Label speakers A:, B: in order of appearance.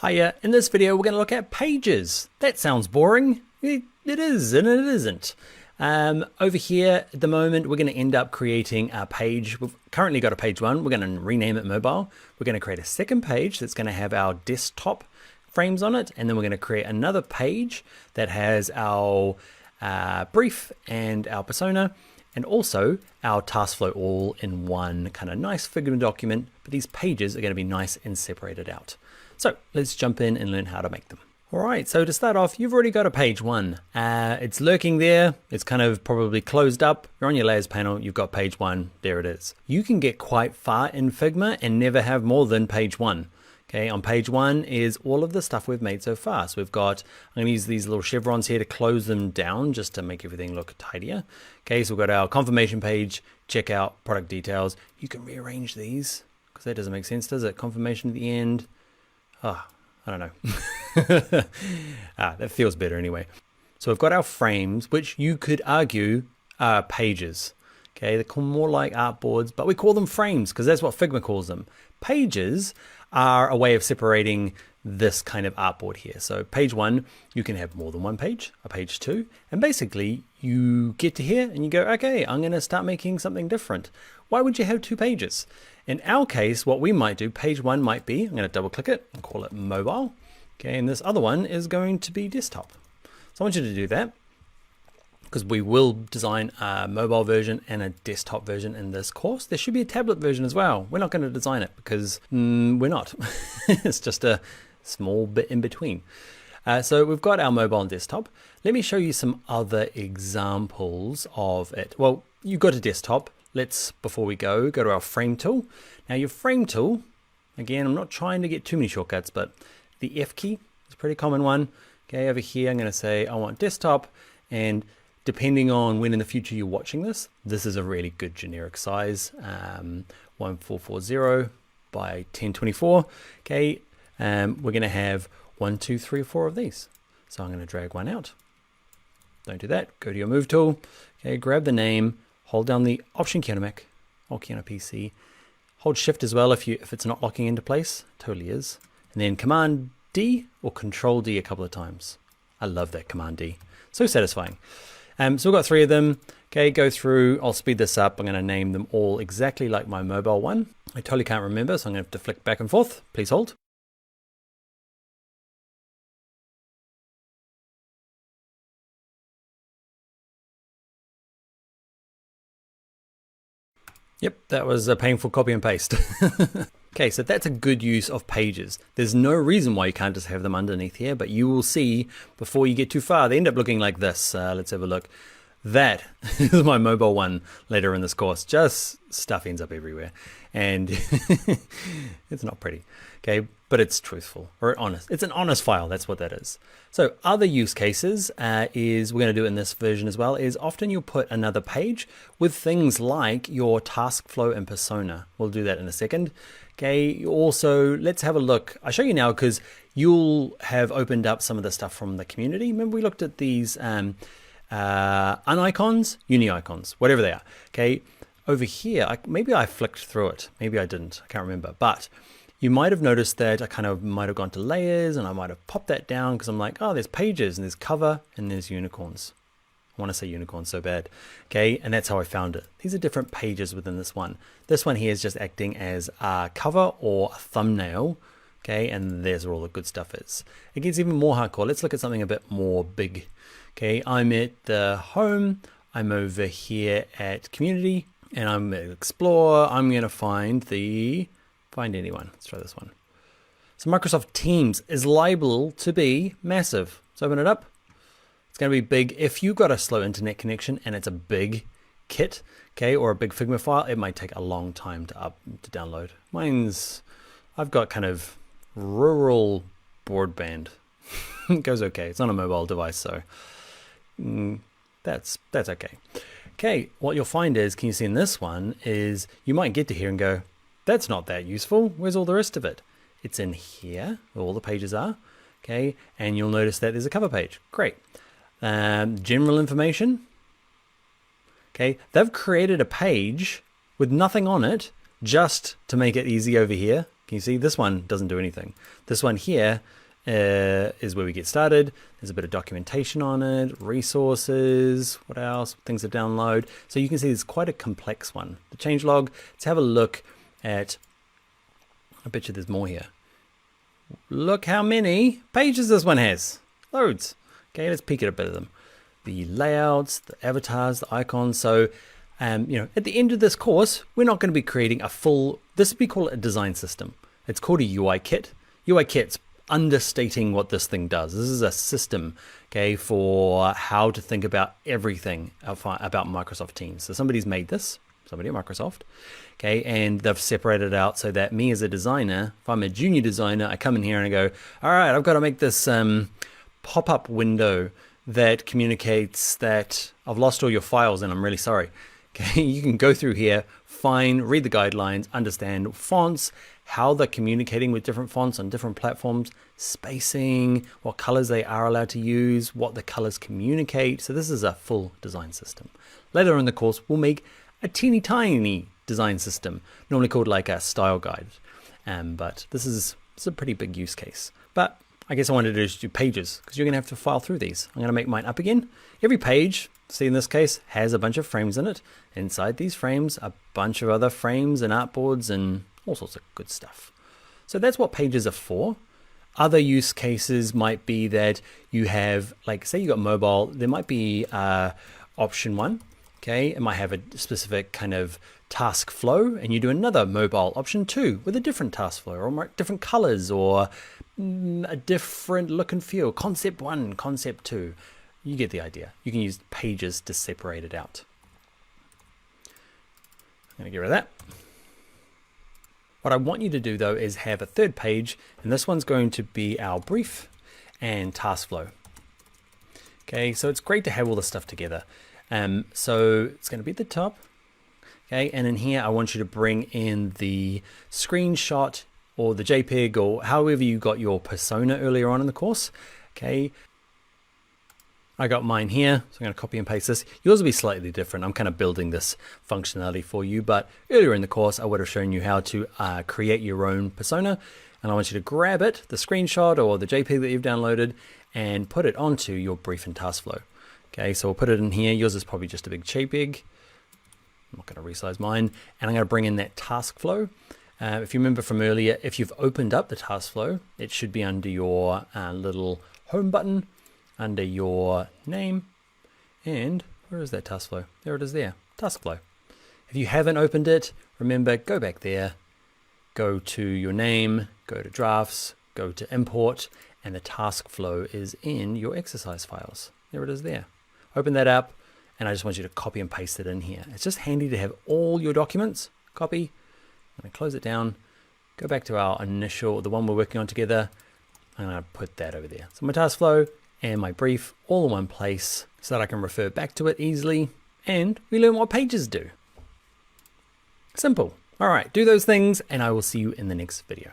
A: Hiya, in this video we're going to look at pages. That sounds boring. It is and it isn't. Over here at the moment we're going to end up creating a page. We've currently got a page one. We're going to rename it mobile. We're going to create a second page that's going to have our desktop frames on it, and then we're going to create another page that has our brief and our persona and also our task flow all in one kind of nice Figma document, but these pages are going to be nice and separated out. So let's jump in and learn how to make them. All right, so to start off, you've already got a page one. It's lurking there. It's kind of probably closed up. You're on your layers panel, you've got page one, there it is. You can get quite far in Figma and never have more than page one. Okay, on page one is all of the stuff we've made so far. So we've got, I'm gonna use these little chevrons here to close them down just to make everything look tidier. Okay, so we've got our confirmation page, checkout, product details. You can rearrange these because that doesn't make sense, does it? Confirmation at the end. Oh, I don't know. That feels better anyway. So we've got our frames, which you could argue are pages. Okay, they're called more like artboards, but we call them frames because that's what Figma calls them. Pages are a way of separating this kind of artboard here. So page one, you can have more than one page, a page two, and basically you get to here and you go, okay, I'm going to start making something different. Why would you have two pages? In our case, what we might do, page one might be, I'm going to double click it and call it mobile. Okay, and this other one is going to be desktop. So I want you to do that because we will design a mobile version and a desktop version in this course. There should be a tablet version as well. We're not going to design it because we're not. It's just a small bit in between. So we've got our mobile and desktop. Let me show you some other examples of it. Well, you've got a desktop. Let's, before we go to our frame tool. Now your frame tool, again, I'm not trying to get too many shortcuts, but the F key is a pretty common one. Okay, over here, I'm going to say I want desktop, and depending on when in the future you're watching this, this is a really good generic size, 1440 by 1024. Okay, we're going to have 1, 2, 3, 4 of these. So I'm going to drag one out. Don't do that. Go to your move tool. Okay, grab the name. Hold down the Option key on a Mac or key on a PC. Hold Shift as well if it's not locking into place. Totally is. And then Command D or Control D a couple of times. I love that Command D. So satisfying. So we've got 3 of them. Okay, go through. I'll speed this up. I'm going to name them all exactly like my mobile one. I totally can't remember, so I'm going to have to flick back and forth. Please hold. Yep, that was a painful copy and paste. Okay, so that's a good use of pages. There's no reason why you can't just have them underneath here, but you will see before you get too far, they end up looking like this. Let's have a look. That is my mobile one later in this course. Just stuff ends up everywhere. And it's not pretty. Okay, but it's truthful or honest. It's an honest file. That's what that is. So other use cases is we're going to do it in this version as well, is often you'll put another page with things like your task flow and persona. We'll do that in a second. Okay, also let's have a look. I'll show you now because you'll have opened up some of the stuff from the community. Remember we looked at these unicons, uni-icons, whatever they are. Okay, over here, maybe I flicked through it. Maybe I didn't, I can't remember. But you might have noticed that I kind of might have gone to layers and I might have popped that down because I'm like, oh, there's pages and there's cover and there's unicorns. I want to say unicorn so bad. Okay, and that's how I found it. These are different pages within this one. This one here is just acting as a cover or a thumbnail. Okay, and there's where all the good stuff is. It gets even more hardcore. Let's look at something a bit more big. Okay, I'm at the home. I'm over here at community and I'm at explore. I'm going to find anyone. Let's try this one. So Microsoft Teams is liable to be massive. Let's open it up. It's going to be big. If you've got a slow internet connection and it's a big kit, okay, or a big Figma file, it might take a long time to download. I've got kind of rural broadband. It goes okay. It's on a mobile device, so that's okay. Okay, what you'll find is, can you see in this one, is you might get to here and go, that's not that useful. Where's all the rest of it? It's in here, where all the pages are. Okay, and you'll notice that there's a cover page. Great. General information. Okay, they've created a page with nothing on it just to make it easy over here. Can you see this one doesn't do anything? This one here is where we get started. There's a bit of documentation on it, resources, what else, things to download. So you can see it's quite a complex one. The changelog, let's have a look at, I bet you there's more here. Look how many pages this one has. Loads. Okay, let's peek at a bit of them. The layouts, the avatars, the icons. So, you know, at the end of this course, we're not going to be creating a full, this we call it a design system. It's called a UI kit. UI kit's understating what this thing does. This is a system, okay, for how to think about everything about Microsoft Teams. So somebody's made this, somebody at Microsoft, okay, and they've separated it out so that me as a designer, if I'm a junior designer, I come in here and I go, all right, I've got to make this pop-up window that communicates that I've lost all your files and I'm really sorry. Okay, you can go through here, read the guidelines, understand fonts, how they're communicating with different fonts on different platforms, spacing, what colors they are allowed to use, what the colors communicate. So this is a full design system. Later in the course, we'll make a teeny tiny design system, normally called like a style guide. But this is a pretty big use case. But I guess I wanted to just do pages because you're going to have to file through these. I'm going to make mine up again. Every page, see in this case, has a bunch of frames in it. Inside these frames, a bunch of other frames and artboards and all sorts of good stuff. So that's what pages are for. Other use cases might be that you have, like, say you got mobile, there might be option 1. Okay, it might have a specific kind of task flow, and you do another mobile option 2 with a different task flow or different colors or a different look and feel. Concept 1, concept 2. You get the idea. You can use pages to separate it out. I'm going to get rid of that. What I want you to do though is have a third page, and this one's going to be our brief and task flow. Okay, so it's great to have all this stuff together. So it's going to be at the top. Okay, and in here I want you to bring in the screenshot or the JPEG or however you got your persona earlier on in the course. Okay, I got mine here, so I'm going to copy and paste this. Yours will be slightly different. I'm kind of building this functionality for you, but earlier in the course I would have shown you how to create your own persona, and I want you to grab it, the screenshot or the JPEG that you've downloaded, and put it onto your brief and task flow. Okay, so we'll put it in here. Yours is probably just a big JPEG. I'm not going to resize mine, and I'm going to bring in that task flow. If you remember from earlier, if you've opened up the task flow, it should be under your little home button, under your name, and where is that task flow? There it is there, task flow. If you haven't opened it, remember, go back there, go to your name, go to drafts, go to import, and the task flow is in your exercise files. There it is there. Open that up, and I just want you to copy and paste it in here. It's just handy to have all your documents. Copy, I'm going to close it down, go back to our initial, the one we're working on together, and I put that over there. So my task flow and my brief all in one place so that I can refer back to it easily, and we learn what pages do. Simple. All right, do those things, and I will see you in the next video.